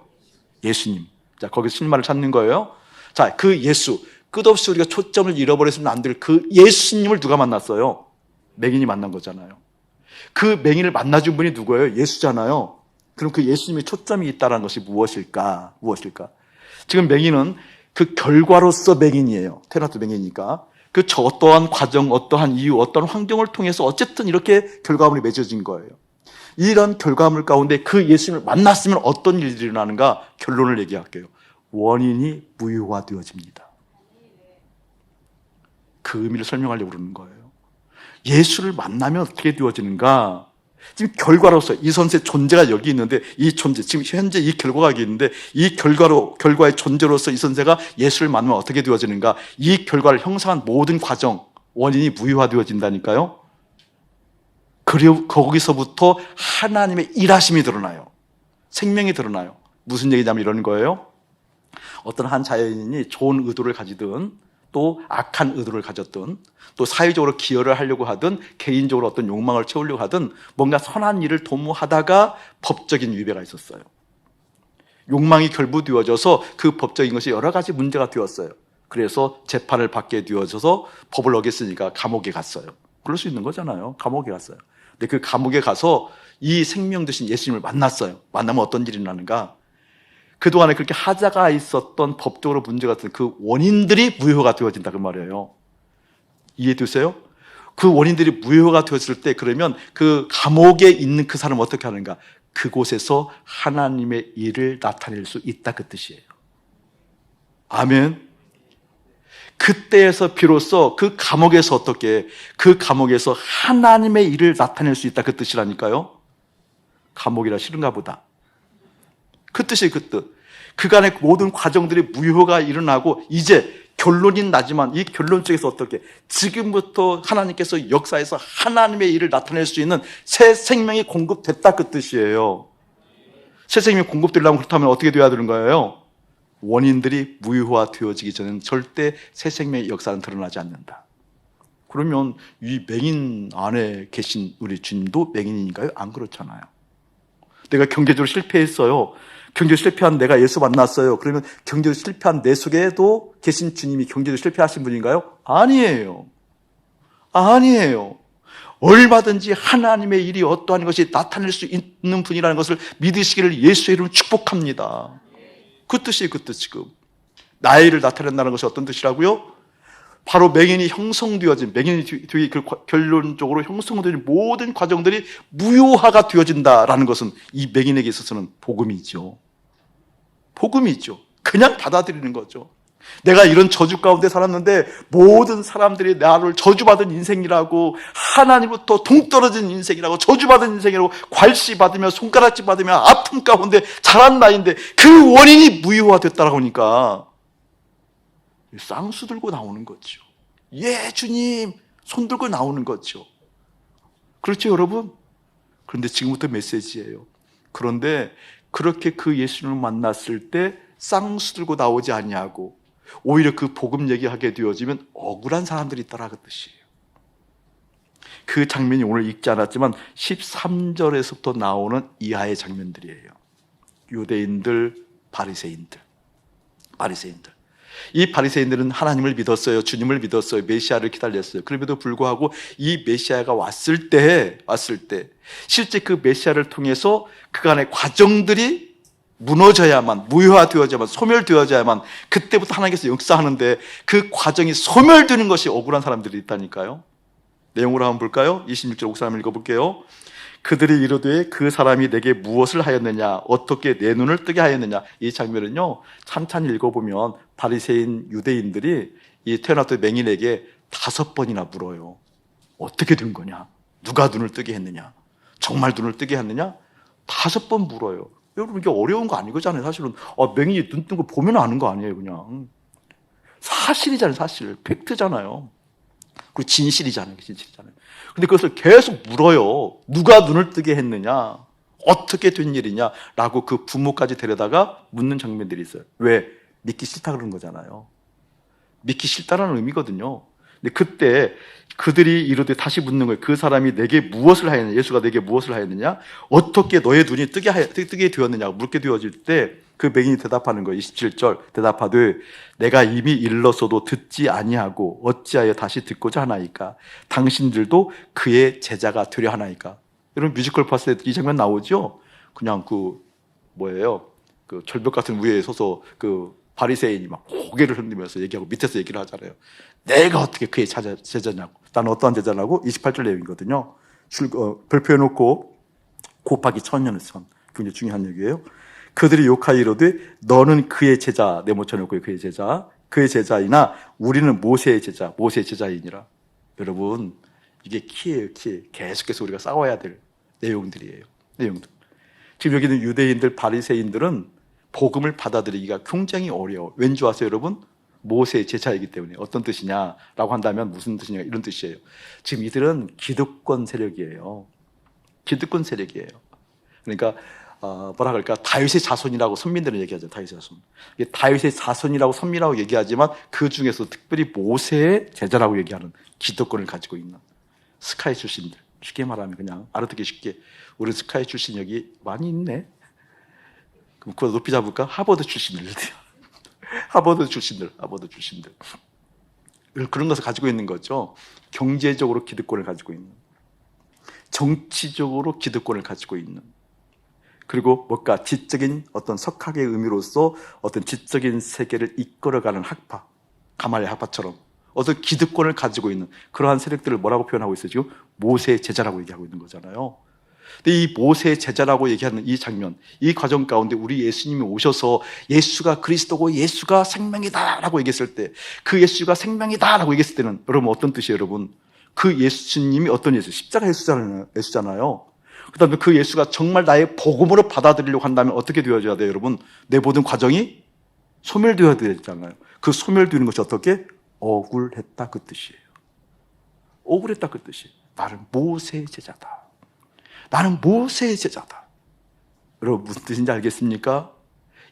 예수님. 자, 거기서 실마를 찾는 거예요. 자, 그 예수. 끝없이 우리가 초점을 잃어버렸으면 안 될 그 예수님을 누가 만났어요? 맹인이 만난 거잖아요. 그 맹인을 만나준 분이 누구예요? 예수잖아요. 그럼 그 예수님의 초점이 있다는 것이 무엇일까? 무엇일까? 지금 맹인은 그 결과로서 맹인이에요. 태어나도 맹인이니까. 그 어떠한 과정, 어떠한 이유, 어떠한 환경을 통해서 어쨌든 이렇게 결과물이 맺어진 거예요. 이런 결과물 가운데 그 예수님을 만났으면 어떤 일들이 일어나는가? 결론을 얘기할게요. 원인이 무효화되어집니다. 그 의미를 설명하려고 그러는 거예요. 예수를 만나면 어떻게 되어지는가? 지금 결과로서 이 선생의 존재가 여기 있는데 이 존재, 지금 현재 이 결과가 여기 있는데 이 결과의 존재로서 이 선생가 예수를 만나면 어떻게 되어지는가? 이 결과를 형성한 모든 과정, 원인이 무효화되어진다니까요. 그리고 거기서부터 하나님의 일하심이 드러나요. 생명이 드러나요. 무슨 얘기냐면 이런 거예요. 어떤 한 자연인이 좋은 의도를 가지든 또 악한 의도를 가졌든 또 사회적으로 기여를 하려고 하든 개인적으로 어떤 욕망을 채우려고 하든 뭔가 선한 일을 도모하다가 법적인 위배가 있었어요. 욕망이 결부되어져서 그 법적인 것이 여러 가지 문제가 되었어요. 그래서 재판을 받게 되어져서 법을 어겼으니까 감옥에 갔어요. 그럴 수 있는 거잖아요. 감옥에 갔어요. 근데 그 감옥에 가서 이 생명 되신 예수님을 만났어요. 만나면 어떤 일이 나는가? 그동안에 그렇게 하자가 있었던 법적으로 문제가 있던 그 원인들이 무효가 되어진다 그 말이에요. 이해되세요? 그 원인들이 무효가 되었을 때 그러면 그 감옥에 있는 그 사람은 어떻게 하는가? 그곳에서 하나님의 일을 나타낼 수 있다 그 뜻이에요. 아멘. 그때에서 비로소 그 감옥에서 어떻게 그 감옥에서 하나님의 일을 나타낼 수 있다 그 뜻이라니까요. 감옥이라 싫은가 보다. 그 뜻이 그 뜻. 그간의 모든 과정들이 무효가 일어나고 이제 결론이 나지만 이 결론 쪽에서 어떻게 지금부터 하나님께서 역사에서 하나님의 일을 나타낼 수 있는 새 생명이 공급됐다 그 뜻이에요. 새 생명이 공급되려면 그렇다면 어떻게 돼야 되는 거예요? 원인들이 무효화되어지기 전에는 절대 새 생명의 역사는 드러나지 않는다. 그러면 이 맹인 안에 계신 우리 주님도 맹인인가요? 안 그렇잖아요. 내가 경제적으로 실패했어요. 경제적으로 실패한 내가 예수 만났어요. 그러면 경제적으로 실패한 내 속에도 계신 주님이 경제적으로 실패하신 분인가요? 아니에요. 아니에요. 얼마든지 하나님의 일이 어떠한 것이 나타낼 수 있는 분이라는 것을 믿으시기를 예수의 이름으로 축복합니다. 그 뜻이 그 뜻 지금. 나의 일을 나타낸다는 것이 어떤 뜻이라고요? 바로 맹인이 형성되어진, 맹인이 그 결론적으로 형성되어진 모든 과정들이 무효화가 되어진다라는 것은 이 맹인에게 있어서는 복음이죠. 복음이죠. 그냥 받아들이는 거죠. 내가 이런 저주 가운데 살았는데 모든 사람들이 나를 저주받은 인생이라고, 하나님부터 동떨어진 인생이라고, 저주받은 인생이라고 괄시받으며 손가락질 받으며 아픔 가운데 자란 나이인데 그 원인이 무효화됐다라고 하니까 쌍수 들고 나오는 거죠. 예, 주님! 손 들고 나오는 거죠. 그렇죠, 여러분? 그런데 지금부터 메시지예요. 그런데 그렇게 그 예수님을 만났을 때 쌍수 들고 나오지 아니하고 오히려 그 복음 얘기하게 되어지면 억울한 사람들이 있다라 그 뜻이에요. 그 장면이 오늘 읽지 않았지만 13절에서부터 나오는 이하의 장면들이에요. 유대인들, 바리새인들. 이 바리새인들은 하나님을 믿었어요. 주님을 믿었어요. 메시아를 기다렸어요. 그럼에도 불구하고 이 메시아가 왔을 때 실제 그 메시아를 통해서 그간의 과정들이 무너져야만, 무효화되어져야만, 소멸되어져야만 그때부터 하나님께서 역사하는데 그 과정이 소멸되는 것이 억울한 사람들이 있다니까요. 내용으로 한번 볼까요? 26절 옥사 한번 읽어볼게요. 그들이 이르되 그 사람이 내게 무엇을 하였느냐, 어떻게 내 눈을 뜨게 하였느냐. 이 장면은요, 찬찬히 읽어보면 바리새인 유대인들이 이 태어났던 맹인에게 5번이나 물어요. 어떻게 된 거냐? 누가 눈을 뜨게 했느냐? 정말 눈을 뜨게 했느냐? 5번 물어요. 여러분, 이게 어려운 거 아니거잖아요. 사실은 맹인이 눈 뜬 거 보면 아는 거 아니에요. 그냥 사실이잖아요. 사실 팩트잖아요. 그리고 진실이잖아요. 진실이잖아요. 근데 그것을 계속 물어요. 누가 눈을 뜨게 했느냐? 어떻게 된 일이냐? 라고 그 부모까지 데려다가 묻는 장면들이 있어요. 왜? 믿기 싫다 그러는 거잖아요. 믿기 싫다라는 의미거든요. 근데 그때 그들이 이르되 다시 묻는 거예요. 그 사람이 내게 무엇을 하였느냐? 예수가 내게 무엇을 하였느냐? 어떻게 너의 눈이 뜨게 되었느냐? 묻게 되어질 때 그 맹인이 대답하는 거예요. 27절 대답하되 내가 이미 일렀어도 듣지 아니하고 어찌하여 다시 듣고자 하나이까? 당신들도 그의 제자가 되려 하나이까? 여러분, 뮤지컬 봤을 때 이 장면 나오죠? 그냥 그 절벽 같은 위에 서서 그 바리새인이 막 고개를 흔들면서 얘기하고 밑에서 얘기를 하잖아요. 내가 어떻게 그의 제자냐고. 나는 어떠한 제자라고? 28절 내용이거든요. 발표해놓고 곱하기 1000년의 선. 굉장히 중요한 얘기예요. 그들이 욕하여 이르되 너는 그의 제자, 네모쳐놓고 그의 제자, 그의 제자이나 우리는 모세의 제자, 모세의 제자이니라. 여러분, 이게 키예요, 키. 계속해서 우리가 싸워야 될 내용들이에요. 내용들. 지금 여기 있는 유대인들, 바리새인들은 복음을 받아들이기가 굉장히 어려워. 왠지 아세요, 여러분? 모세의 제자이기 때문에. 어떤 뜻이냐라고 한다면 무슨 뜻이냐, 이런 뜻이에요. 지금 이들은 기득권 세력이에요. 기득권 세력이에요. 그러니까 뭐라 그럴까, 다윗의 자손이라고 선민들은 얘기하죠. 다윗의 자손. 다윗의 자손이라고 선민이라고 얘기하지만 그 중에서 특별히 모세의 제자라고 얘기하는 기득권을 가지고 있는 스카이 출신들. 쉽게 말하면 그냥 알아듣기 쉽게, 우리 스카이 출신 여기 많이 있네. 그럼 그거 높이 잡을까? 하버드 출신들. 하버드 출신들. 그런 것을 가지고 있는 거죠. 경제적으로 기득권을 가지고 있는, 정치적으로 기득권을 가지고 있는, 그리고 뭔가 지적인 어떤 석학의 의미로서 어떤 지적인 세계를 이끌어가는 학파, 가말리엘 학파처럼 어떤 기득권을 가지고 있는 그러한 세력들을 뭐라고 표현하고 있어요? 지금 모세의 제자라고 얘기하고 있는 거잖아요. 근데 이 모세의 제자라고 얘기하는 이 장면, 이 과정 가운데 우리 예수님이 오셔서 예수가 그리스도고 예수가 생명이다라고 얘기했을 때, 그 예수가 생명이다라고 얘기했을 때는 여러분 어떤 뜻이에요, 여러분? 그 예수님이 어떤 예수? 십자가 예수잖아요. 그 다음에 그 예수가 정말 나의 복음으로 받아들이려고 한다면 어떻게 되어져야 돼요, 여러분? 내 모든 과정이 소멸되어야 되잖아요. 그 소멸되는 것이 어떻게? 억울했다, 그 뜻이에요. 억울했다, 그 뜻이에요. 나는 모세의 제자다. 나는 모세의 제자다. 여러분, 무슨 뜻인지 알겠습니까?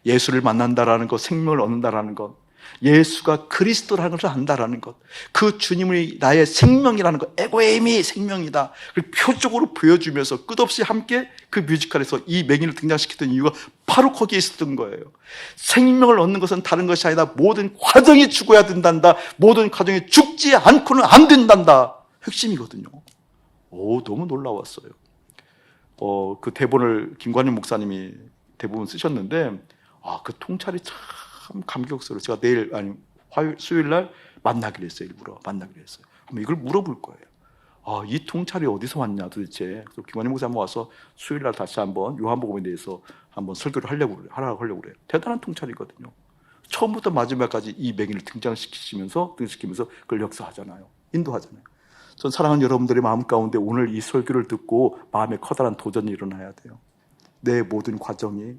예수를 만난다라는 것, 생명을 얻는다라는 것, 예수가 그리스도라는 것을 안다라는 것, 그 주님이 나의 생명이라는 것, 에고에임이 생명이다. 그걸 표적으로 보여주면서 끝없이 함께 그 뮤지컬에서 이 맹인을 등장시켰던 이유가 바로 거기에 있었던 거예요. 생명을 얻는 것은 다른 것이 아니다. 모든 과정이 죽어야 된단다. 모든 과정이 죽지 않고는 안 된단다. 핵심이거든요. 너무 놀라웠어요. 그 대본을 김관윤 목사님이 대본 쓰셨는데, 그 통찰이 참 감격스러워요. 제가 수요일 날 만나기로 했어요. 일부러 만나기로 했어요. 한번 이걸 물어볼 거예요. 이 통찰이 어디서 왔냐 도대체. 그래서 김관윤 목사 한번 와서 수요일 날 다시 한번 요한복음에 대해서 한번 설교를 하려고 그래요. 대단한 통찰이거든요. 처음부터 마지막까지 이 맹인을 등장시키면서 그걸 역사하잖아요. 인도하잖아요. 전 사랑하는 여러분들의 마음 가운데 오늘 이 설교를 듣고 마음에 커다란 도전이 일어나야 돼요. 내 모든 과정이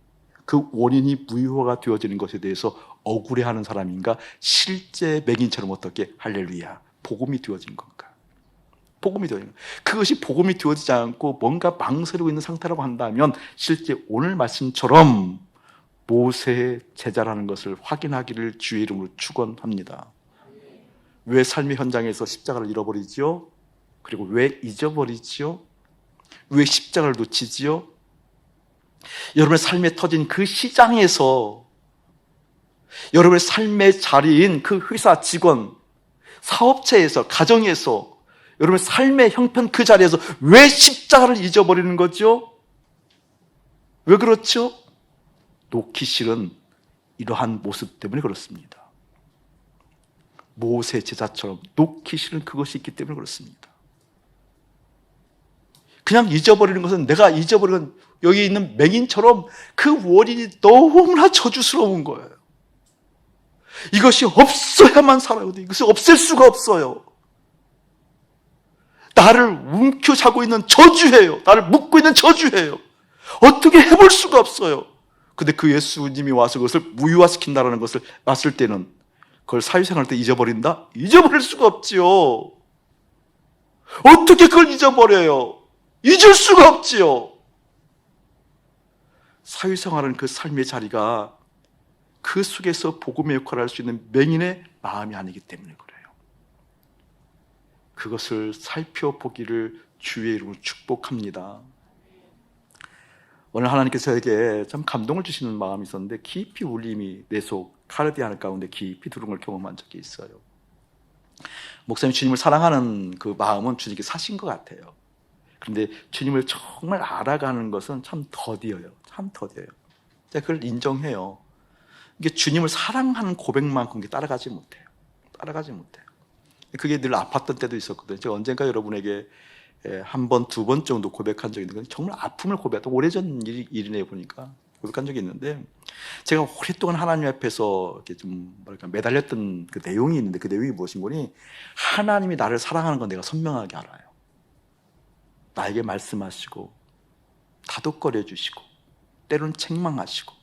그 원인이 무효화가 되어지는 것에 대해서 억울해하는 사람인가, 실제 맹인처럼 어떻게 할렐루야 복음이 되어진 건가? 복음이 되어진 건가? 그것이 복음이 되어지지 않고 뭔가 망설이고 있는 상태라고 한다면 실제 오늘 말씀처럼 모세의 제자라는 것을 확인하기를 주의 이름으로 축원합니다. 왜 삶의 현장에서 십자가를 잃어버리지요? 그리고 왜 잊어버리지요? 왜 십자가를 놓치지요? 여러분의 삶에 터진 그 시장에서, 여러분의 삶의 자리인 그 회사 직원, 사업체에서, 가정에서, 여러분의 삶의 형편 그 자리에서 왜 십자가를 잊어버리는 거죠? 왜 그렇죠? 놓기 싫은 이러한 모습 때문에 그렇습니다. 모세 제자처럼 놓기 싫은 그것이 있기 때문에 그렇습니다. 그냥 잊어버리는 것은, 내가 잊어버리는 여기 있는 맹인처럼 그 원인이 너무나 저주스러운 거예요. 이것이 없어야만 살아요. 이것이 없앨 수가 없어요. 나를 움켜쥐고 있는 저주예요. 나를 묶고 있는 저주예요. 어떻게 해볼 수가 없어요. 근데 그 예수님이 와서 그것을 무효화시킨다는 것을 봤을 때는, 그걸 사회생활 때 잊어버린다? 잊어버릴 수가 없지요. 어떻게 그걸 잊어버려요? 잊을 수가 없지요. 사회생활은 그 삶의 자리가 그 속에서 복음의 역할을 할 수 있는 맹인의 마음이 아니기 때문에 그래요. 그것을 살펴보기를 주의 이름으로 축복합니다. 오늘 하나님께서 저에게 참 감동을 주시는 마음이 있었는데, 깊이 울림이 내 속 카르디안 가운데 깊이 들어온 걸 경험한 적이 있어요. 목사님 주님을 사랑하는 그 마음은 주님께 사신 것 같아요. 그런데 주님을 정말 알아가는 것은 참 더디어요. 참 더디어요. 제가 그걸 인정해요. 이게 주님을 사랑하는 고백만큼 따라가지 못해요. 따라가지 못해요. 그게 늘 아팠던 때도 있었거든요. 제가 언젠가 여러분에게 한 번, 두 번 정도 고백한 적이 있는 건, 정말 아픔을 고백했던, 오래전 일이네 보니까 고백한 적이 있는데, 제가 오랫동안 하나님 앞에서 이렇게 좀 뭐랄까 매달렸던 그 내용이 있는데, 그 내용이 무엇인 거니? 하나님이 나를 사랑하는 건 내가 선명하게 알아요. 나에게 말씀하시고 다독거려 주시고 때로는 책망하시고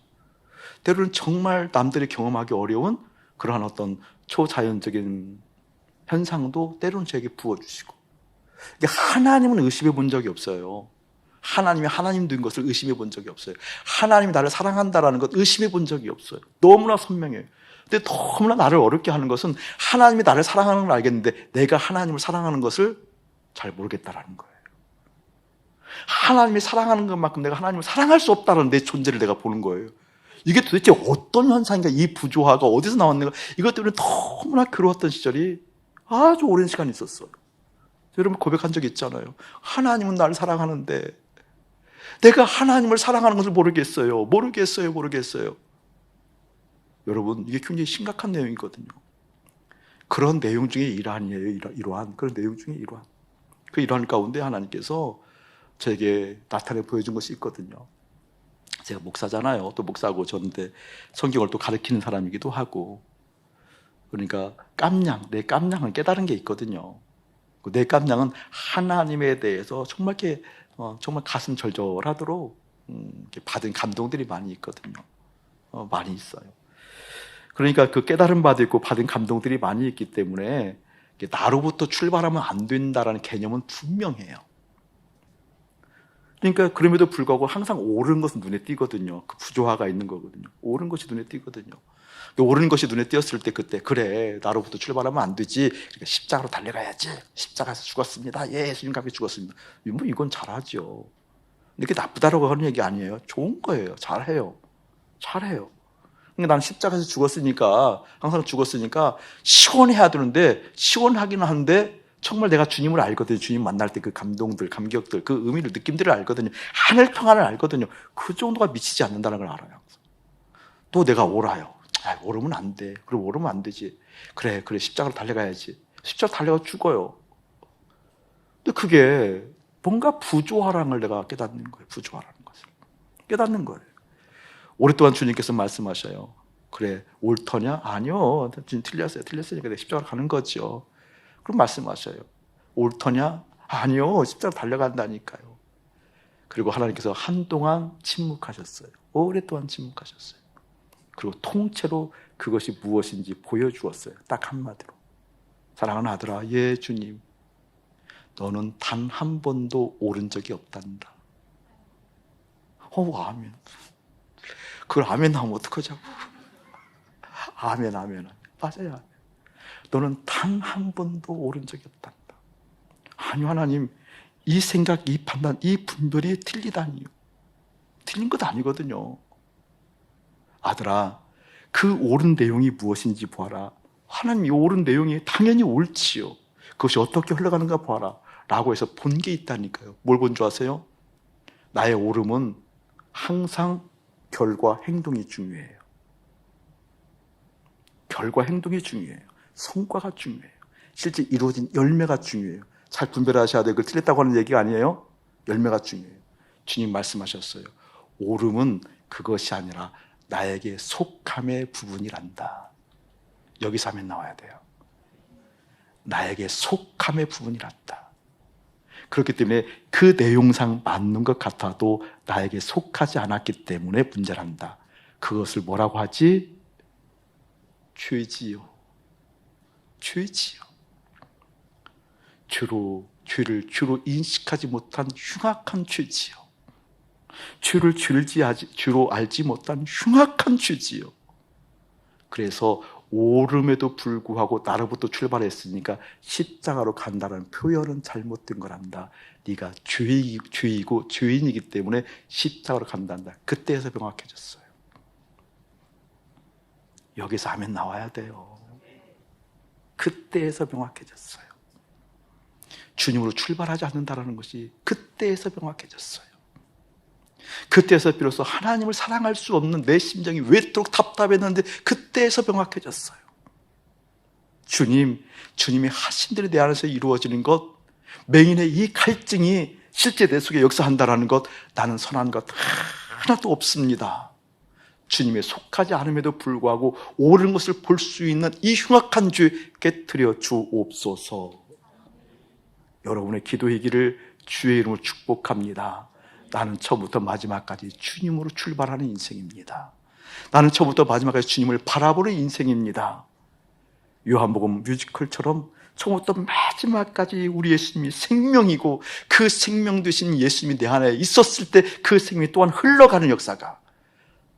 때로는 정말 남들이 경험하기 어려운 그러한 어떤 초자연적인 현상도 때로는 저에게 부어주시고, 하나님은 의심해 본 적이 없어요. 하나님이 하나님인 것을 의심해 본 적이 없어요. 하나님이 나를 사랑한다라는 것 의심해 본 적이 없어요. 너무나 선명해요. 근데 너무나 나를 어렵게 하는 것은, 하나님이 나를 사랑하는 걸 알겠는데 내가 하나님을 사랑하는 것을 잘 모르겠다라는 거예요. 하나님이 사랑하는 것만큼 내가 하나님을 사랑할 수 없다는 내 존재를 내가 보는 거예요. 이게 도대체 어떤 현상인가, 이 부조화가 어디서 나왔는가, 이것 때문에 너무나 괴로웠던 시절이 아주 오랜 시간이 있었어요. 여러분 고백한 적 있잖아요. 하나님은 나를 사랑하는데 내가 하나님을 사랑하는 것을 모르겠어요. 모르겠어요. 여러분, 이게 굉장히 심각한 내용이거든요. 그런 내용 중에 일환이에요. 이러한 그런 내용 중에 일환. 그 일환 가운데 하나님께서 저에게 나타내 보여준 것이 있거든요. 제가 목사잖아요. 또 목사고 저는데 성경을 또 가르치는 사람이기도 하고, 그러니까 내 깜냥은 깨달은 게 있거든요. 내 깜냥은 하나님에 대해서 정말 이렇게 정말 가슴 절절하도록 이렇게 받은 감동들이 많이 있거든요. 많이 있어요. 그러니까 그 깨달은 바도 있고 받은 감동들이 많이 있기 때문에 나로부터 출발하면 안 된다라는 개념은 분명해요. 그러니까 그럼에도 불구하고 항상 옳은 것은 눈에 띄거든요. 그 부조화가 있는 거거든요. 옳은 것이 눈에 띄거든요. 옳은 것이 눈에 띄었을 때 그때, 그래, 나로부터 출발하면 안 되지. 그러니까 십자가로 달려가야지. 십자가에서 죽었습니다. 예, 예수님과 함께 죽었습니다. 뭐 이건 잘하죠. 이렇게 나쁘다라고 하는 얘기 아니에요. 좋은 거예요. 잘해요. 그러니까 나는 십자가에서 죽었으니까, 항상 죽었으니까 시원해야 되는데, 시원하기는 한데 정말 내가 주님을 알거든요. 주님 만날 때 그 감동들, 감격들, 그 의미를, 느낌들을 알거든요. 하늘 평안을 알거든요. 그 정도가 미치지 않는다는 걸 알아요. 또 내가 옳아요. 오르면 안 돼. 그럼 오르면 안 되지. 그래, 십자가로 달려가야지. 십자가 달려가 죽어요. 근데 그게 뭔가 부조화라는 걸 내가 깨닫는 거예요. 부조화라는 것을 깨닫는 거예요. 오랫동안 주님께서 말씀하셔요. 그래, 옳더냐? 아니요. 주님 틀렸으니까 내가 십자가로 가는 거죠. 그럼 말씀하셔요. 옳더냐? 아니요. 십자가로 달려간다니까요. 그리고 하나님께서 한동안 침묵하셨어요. 오랫동안 침묵하셨어요. 그리고 통째로 그것이 무엇인지 보여주었어요. 딱 한마디로. 사랑하는 아들아, 예 주님, 너는 단 한 번도 옳은 적이 없단다. 아멘. 그걸 아멘 하면 어떡하자고. 아멘. 맞아요. 아멘. 너는 단 한 번도 옳은 적이 없단다. 아니 하나님, 이 생각, 이 판단, 이 분별이 틀리다니요. 틀린 것 아니거든요. 아들아, 그 옳은 내용이 무엇인지 보아라. 하나님, 이 옳은 내용이 당연히 옳지요. 그것이 어떻게 흘러가는가 보아라 라고 해서 본 게 있다니까요. 뭘 본 줄 아세요? 나의 옳음은 항상 결과 행동이 중요해요. 결과 행동이 중요해요. 성과가 중요해요. 실제 이루어진 열매가 중요해요. 잘 분별하셔야 돼요. 그걸 틀렸다고 하는 얘기가 아니에요. 열매가 중요해요. 주님 말씀하셨어요. 오름은 그것이 아니라 나에게 속함의 부분이란다. 여기서 하면 나와야 돼요. 나에게 속함의 부분이란다. 그렇기 때문에 그 내용상 맞는 것 같아도 나에게 속하지 않았기 때문에 문제란다. 그것을 뭐라고 하지? 죄지요. 죄지요. 죄를 죄로 인식하지 못한 흉악한 죄지요. 죄를 죄로 알지 못한 흉악한 죄지요. 그래서 오름에도 불구하고 나로부터 출발했으니까 십자가로 간다는 표현은 잘못된 거란다. 네가 죄이고 죄인이기 때문에 십자가로 간단다. 그때에서 명확해졌어요. 여기서 하면 나와야 돼요. 그때에서 명확해졌어요. 주님으로 출발하지 않는다는 것이 그때에서 명확해졌어요. 그때에서 비로소 하나님을 사랑할 수 없는 내 심정이 왜도록 답답했는데 그때에서 명확해졌어요. 주님이 하신 대로 내 안에서 이루어지는 것, 맹인의 이 갈증이 실제 내 속에 역사한다는 것, 나는 선한 것 하나도 없습니다. 주님의 속하지 않음에도 불구하고 옳은 것을 볼 수 있는 이 흉악한 죄 깨트려 주옵소서. 여러분의 기도이기를 주의 이름으로 축복합니다. 나는 처음부터 마지막까지 주님으로 출발하는 인생입니다. 나는 처음부터 마지막까지 주님을 바라보는 인생입니다. 요한복음 뮤지컬처럼 처음부터 마지막까지 우리 예수님이 생명이고 그 생명 되신 예수님이 내 안에 있었을 때 그 생명이 또한 흘러가는 역사가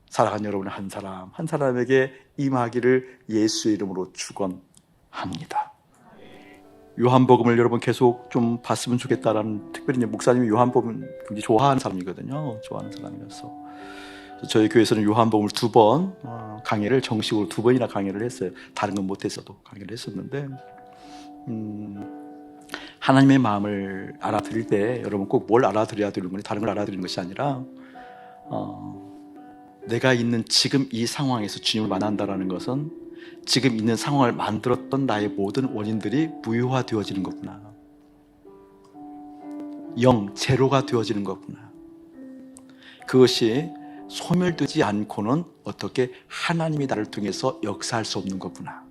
사랑하는 여러분 한 사람 한 사람에게 임하기를 예수의 이름으로 축원합니다. 요한복음을 여러분 계속 좀 봤으면 좋겠다라는, 특별히 목사님이 요한복음을 굉장히 좋아하는 사람이거든요. 좋아하는 사람이라서 저희 교회에서는 요한복음을 2번 강의를 정식으로 2번이나 강의를 했어요. 다른 건 못했어도 강의를 했었는데 하나님의 마음을 알아들일 때 여러분 꼭 뭘 알아들여야 되는 거니 다른 걸 알아들이는 것이 아니라 내가 있는 지금 이 상황에서 주님을 만난다는 것은 지금 있는 상황을 만들었던 나의 모든 원인들이 무효화되어지는 거구나. 제로가 되어지는 거구나. 그것이 소멸되지 않고는 어떻게 하나님이 나를 통해서 역사할 수 없는 거구나.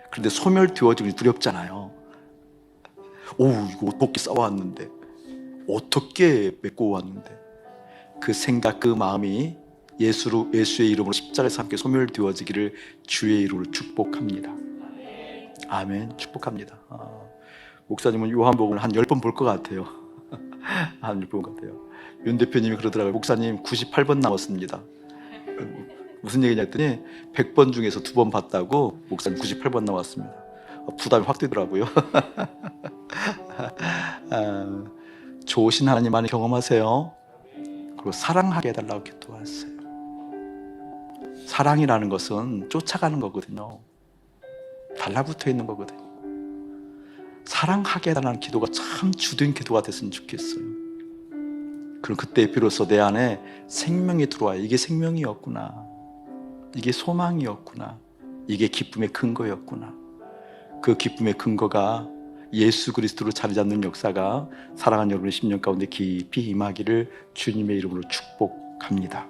그런데 소멸되어지면 두렵잖아요. 이거 어떻게 싸워왔는데, 어떻게 메꿔 왔는데, 그 생각, 그 마음이 예수의 이름으로 십자가에서 함께 소멸되어지기를 주의 이름으로 축복합니다. 아멘. 축복합니다. 목사님은 요한복음을 한 10번 볼 것 같아요. 한 10번 볼 것 같아요. 윤 대표님이 그러더라고요. 목사님 98번 남았습니다. 무슨 얘기냐 했더니 100번 중에서 2번 봤다고 목사님 98번 나왔습니다. 부담이 확 되더라고요. 좋으신 하나님 많이 경험하세요. 그리고 사랑하게 해달라고 기도하세요. 사랑이라는 것은 쫓아가는 거거든요. 달라붙어 있는 거거든요. 사랑하게 해달라는 기도가 참 주된 기도가 됐으면 좋겠어요. 그럼 그때 비로소 내 안에 생명이 들어와요. 이게 생명이었구나. 이게 소망이었구나. 이게 기쁨의 근거였구나. 그 기쁨의 근거가 예수 그리스도로 자리 잡는 역사가 사랑하는 여러분의 심령 가운데 깊이 임하기를 주님의 이름으로 축복합니다.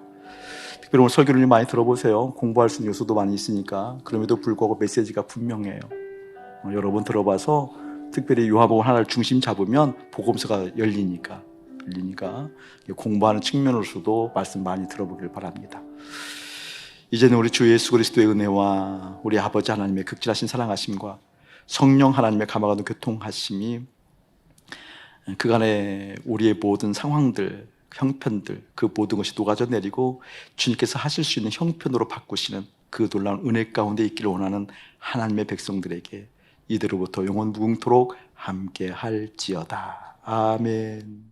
특별히 오늘 설교를 많이 들어보세요. 공부할 수 있는 요소도 많이 있으니까. 그럼에도 불구하고 메시지가 분명해요. 여러분 들어봐서 특별히 요한복음 하나를 중심 잡으면 복음서가 열리니까 공부하는 측면으로서도 말씀 많이 들어보길 바랍니다. 이제는 우리 주 예수 그리스도의 은혜와 우리 아버지 하나님의 극진하신 사랑하심과 성령 하나님의 감화가는 교통하심이 그간의 우리의 모든 상황들, 형편들, 그 모든 것이 녹아져 내리고 주님께서 하실 수 있는 형편으로 바꾸시는 그 놀라운 은혜 가운데 있기를 원하는 하나님의 백성들에게 이대로부터 영원 무궁토록 함께 할지어다. 아멘.